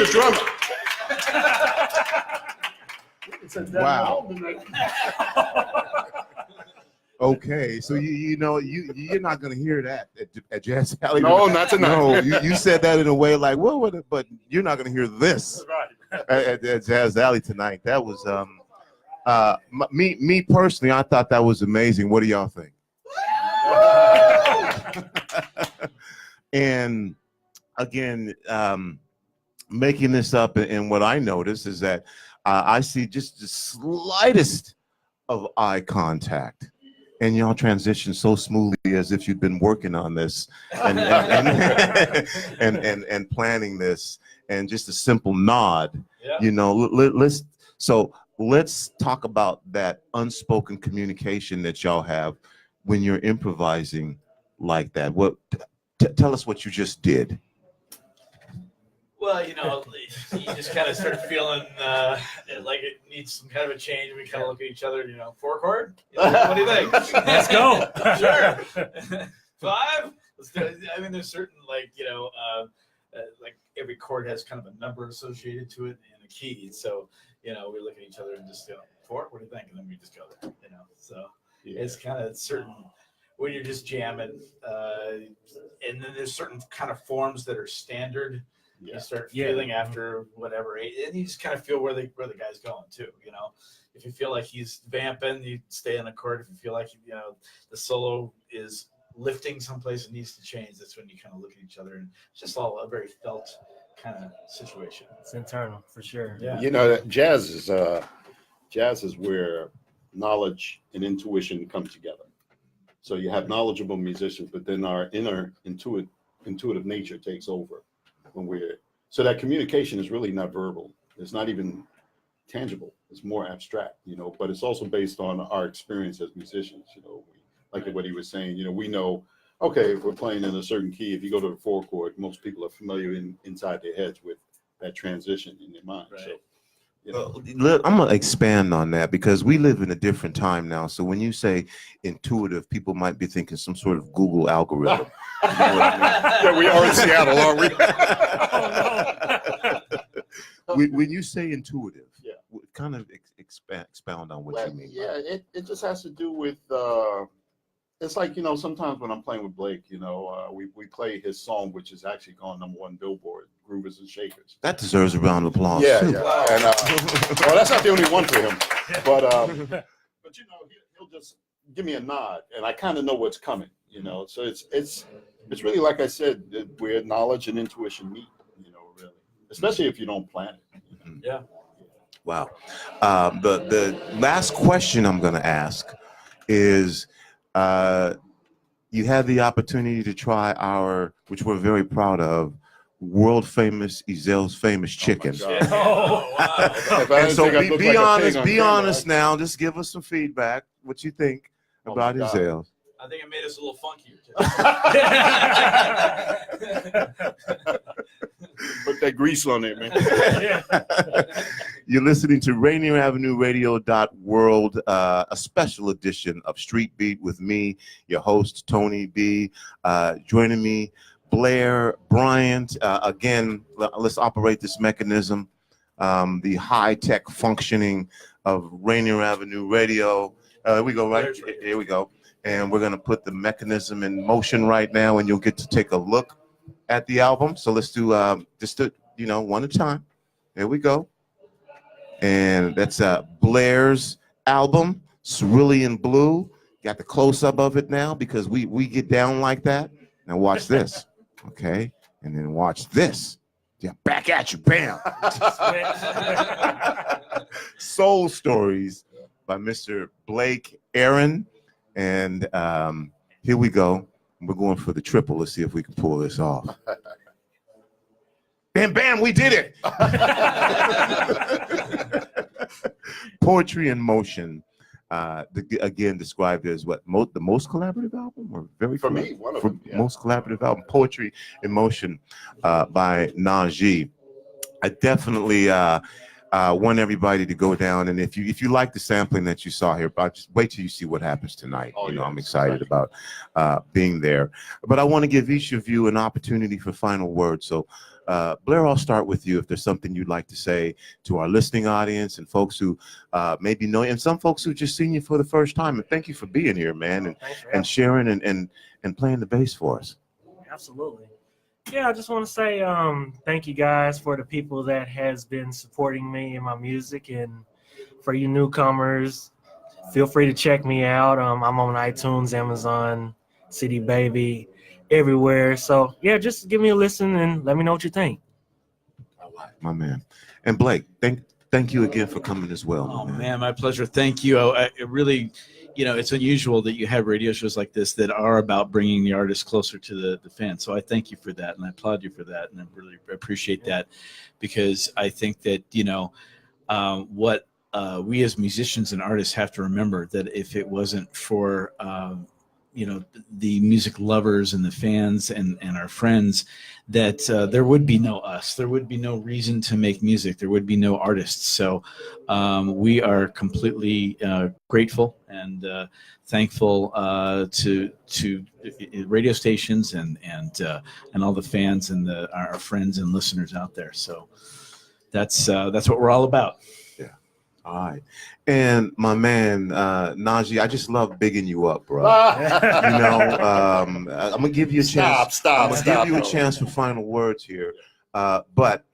the drummer.
Wow. Okay, so you're not gonna hear that at Jazz Alley.
No, not tonight.
No, you said that in a way like, well, but you're not gonna hear this at Jazz Alley tonight. That was me personally. I thought that was amazing. What do y'all think? And again, making this up, and what I notice is that I see just the slightest of eye contact. And y'all transition so smoothly as if you'd been working on this and and planning this, and just a simple nod. Yeah. Let's talk about that unspoken communication that y'all have when you're improvising like that. Tell us what you just did.
Well, you just kind of start feeling like it needs some kind of a change. We kind of look at each other, 4 chord. What do you think?
Let's go.
Sure. 5. Let's do it. I mean, there's certain like every chord has kind of a number associated to it and a key. So we look at each other and just 4. What do you think? And then we just go there. So it's kind of certain when you're just jamming, and then there's certain kind of forms that are standard. You start feeling after whatever, and you just kind of feel where the guy's going too. If you feel like he's vamping, you stay on the chord. If you feel like the solo is lifting someplace and needs to change, that's when you kind of look at each other, and it's just all a very felt kind of situation.
It's internal for sure.
Yeah.
Jazz is where knowledge and intuition come together. So you have knowledgeable musicians, but then our inner intuitive nature takes over. So that communication is really not verbal. It's not even tangible. It's more abstract, but it's also based on our experience as musicians. Like what he was saying, we know, okay, if we're playing in a certain key, if you go to the 4 chord, most people are familiar inside their heads with that transition in their mind.
Right.
So,
I'm going to expand on that because we live in a different time now. So when you say intuitive, people might be thinking some sort of Google algorithm. You know what I mean?
Yeah, we are in Seattle, aren't we?
When you say intuitive, kind of expound on what you mean.
Yeah, it just has to do with, it's like, sometimes when I'm playing with Blake, we play his song, which is actually gone #1 Billboard, Groovers and Shakers.
That deserves a round of applause.
Yeah,
too.
yeah. And, well, that's not the only one for him. But he'll just give me a nod, and I kind of know what's coming, So it's really, like I said, where knowledge and intuition meet, really, especially if you don't plan it.
Yeah.
Wow. The last question I'm going to ask is, you had the opportunity to try our, which we're very proud of, world famous Ezel's famous chicken.
Oh, wow.
And so be honest now. Just give us some feedback. What you think about Ezel's?
I think it made us a little funkier.
Put that grease on it, man.
You're listening to RainierAvenueRadio.World, a special edition of Street Beat with me, your host, Tony B. Joining me, Blair Bryant. Again, let's operate this mechanism, the high-tech functioning of Rainier Avenue Radio. Here we go, right? Here we go. And we're going to put the mechanism in motion right now, and you'll get to take a look at the album. So let's do just one at a time. There we go. And that's Blair's album, Cerulean Blue. Got the close-up of it now because we get down like that. Now watch this, okay? And then watch this. Yeah, back at you, bam. Soul Stories by Mr. Blake Aaron. And here we go. We're going for the triple. Let's see if we can pull this off. Bam, bam, we did it. Poetry in Motion. Again, described as what? The most collaborative album? Or very
For me, one of them. Yeah.
Most collaborative album. Poetry in Motion by Najee. I definitely want everybody to go down, and if you like the sampling that you saw here, but just wait till you see what happens tonight.
Oh,
I'm excited about being there. But I want to give each of you an opportunity for final words. So, Blair, I'll start with you. If there's something you'd like to say to our listening audience and folks who maybe know you, and some folks who just seen you for the first time, and thank you for being here, man, and sharing and playing the bass for us.
Absolutely. Yeah, I just want to say thank you guys for the people that has been supporting me in my music, and for you newcomers, feel free to check me out. I'm on iTunes, Amazon, CD Baby, everywhere. So yeah, just give me a listen and let me know what you think.
All right, my man. And Blake, thank you again for coming as well.
Oh man, my pleasure. Thank you. It really, it's unusual that you have radio shows like this that are about bringing the artist closer to the fans. So I thank you for that, and I applaud you for that, and I really appreciate that, because I think that what we as musicians and artists have to remember, that if it wasn't for the music lovers and the fans and our friends, that there would be no us. There would be no reason to make music. There would be no artists. So we are completely grateful and thankful to radio stations and all the fans and our friends and listeners out there. So that's what we're all about.
All right. And my man, Najee, I just love bigging you up, bro. I'm going to give you a chance. I'm going to give you a chance for final words here. But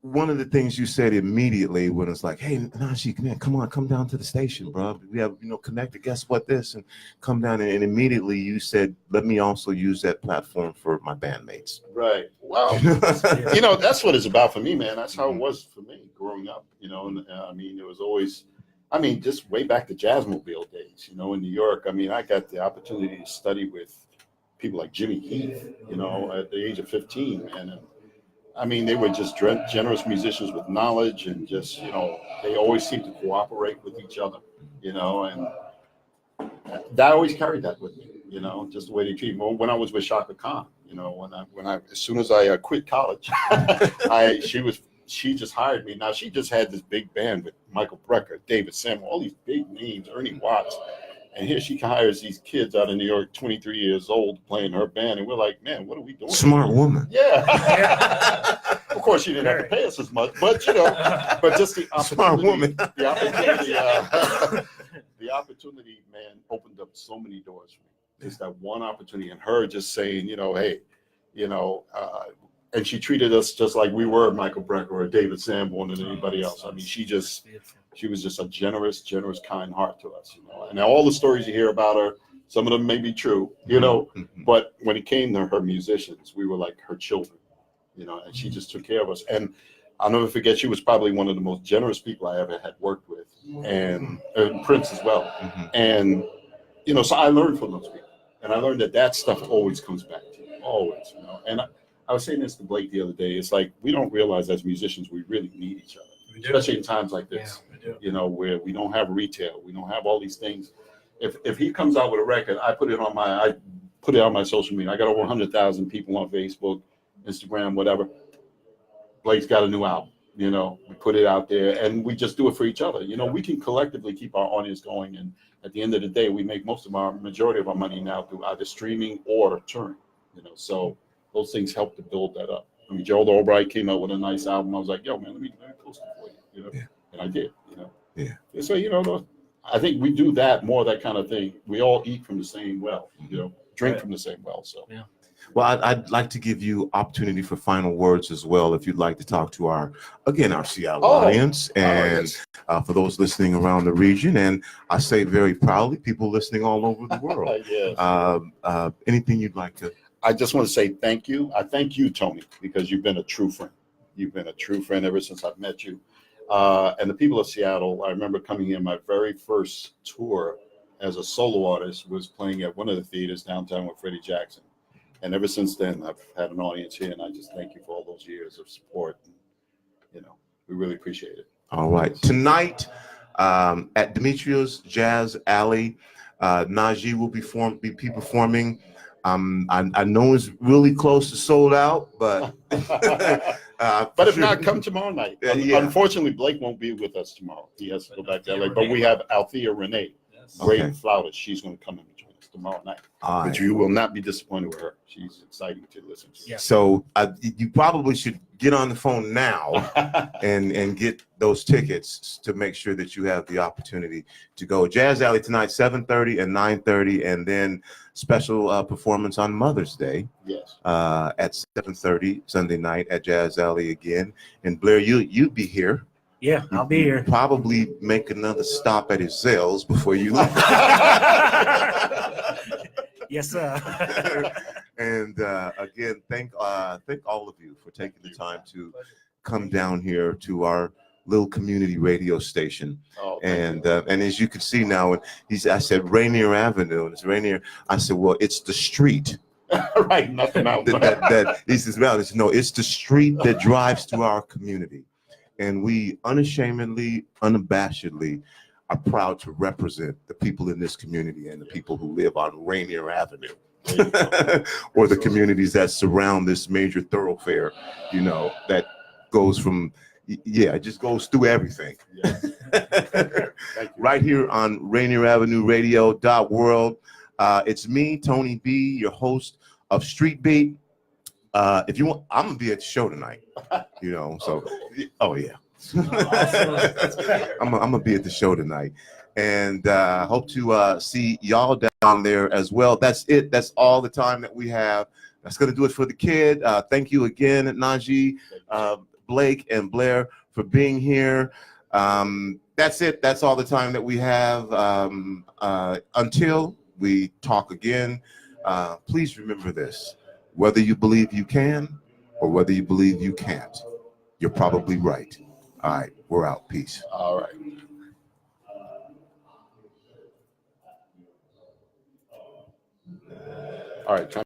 one of the things you said immediately when it's like, hey, Najee, man, come down to the station, bro. We have, connected, guess what, this, and come down. And immediately you said, let me also use that platform for my bandmates.
Right. Wow. That's what it's about for me, man. That's how it was for me growing up, and it was always, just way back to Jazzmobile days, in New York. I got the opportunity to study with people like Jimmy Heath, at the age of 15, man. And they were just generous musicians with knowledge, and just, they always seemed to cooperate with each other, and that always carried that with me, just the way they treat me. When I was with Chaka Khan, when I as soon as I quit college, she just hired me. Now she just had this big band with Michael Brecker, David Samuel, all these big names, Ernie Watts. And here she hires these kids out of New York, 23 years old, playing her band. And we're like, man, what are we doing?
Smart woman.
Yeah. Of course, she didn't have to pay us as much, but, but just the opportunity.
Smart woman.
The opportunity, man, opened up so many doors for me. Just that one opportunity, and her just saying, hey, and she treated us just like we were Michael Brecker or David Sanborn and anybody else. She was just a generous, kind heart to us, And all the stories you hear about her, some of them may be true, but when it came to her musicians, we were like her children, and she just took care of us. And I'll never forget, she was probably one of the most generous people I ever had worked with, and Prince as well. And, so I learned from those people, and I learned that stuff always comes back to you, always, And I was saying this to Blake the other day. It's like, we don't realize as musicians, we really need each other. Especially in times like this, where we don't have retail, we don't have all these things. If he comes out with a record, I put it on my social media. I got over 100,000 people on Facebook, Instagram, whatever. Blake's got a new album. We put it out there, and we just do it for each other. We can collectively keep our audience going, and at the end of the day, we make majority of our money now through either streaming or touring. So those things help to build that up. Gerald Albright came out with a nice album. I was like, yo, man, let me post it for you, And I did,
Yeah.
So, I think we do that kind of thing. We all eat from the same well, drink from the same well. So,
yeah.
Well, I'd like to give you opportunity for final words as well, if you'd like to talk to our Seattle audience, and for those listening around the region, and I say very proudly, people listening all over the world.
Yes.
Anything you'd like to?
I just want to say thank you. I thank you, Tony, because you've been a true friend. You've been a true friend ever since I've met you. And the people of Seattle, I remember coming in, my very first tour as a solo artist was playing at one of the theaters downtown with Freddie Jackson. And ever since then, I've had an audience here, and I just thank you for all those years of support. We really appreciate it.
All right. Tonight at Dimitriou's Jazz Alley, Najee will be performing. I know it's really close to sold out, but
But if not, come tomorrow night.
Yeah.
Unfortunately, Blake won't be with us tomorrow. He has to go back to LA. But we have Althea Renee, great
Okay.
flautist. She's going to come and join us tomorrow night.
All
But
right.
you will not be disappointed with her. She's exciting to listen to.
Yeah.
So you probably should get on the phone now and get those tickets to make sure that you have the opportunity to go. Jazz Alley tonight, 7:30 and 9:30, and then special performance on Mother's Day
Yes.
at 7:30 Sunday night at Jazz Alley again. And Blair, you'd be here.
Yeah, I'll be here.
Probably make another stop at Izell's before you leave.
Yes, sir.
And again, thank all of you for taking the time to come down here to our little community radio station.
Oh, thank
And as you can see now, I said Rainier Avenue, and it's Rainier. I said, well, it's the street.
Right, nothing out.
that he says, well, no, it's the street that drives through our community. And we unashamedly, unabashedly are proud to represent the people in this community and the people who live on Rainier Avenue. Or the communities that surround this major thoroughfare, that goes from, it just goes through everything. Right here on RainierAvenueRadio.World. It's me, Tony B, your host of StreetBeat. If you want, I'm gonna be at the show tonight. So oh yeah. I'm gonna be at the show tonight, and hope to see y'all down there as well. That's it. That's all the time that we have. That's gonna do it for the kid. Thank you again, Najee, Blake, and Blair for being here. That's it. That's all the time that we have. Until we talk again, please remember this: whether you believe you can or whether you believe you can't, you're probably right. All right, we're out. Peace.
All right. All right.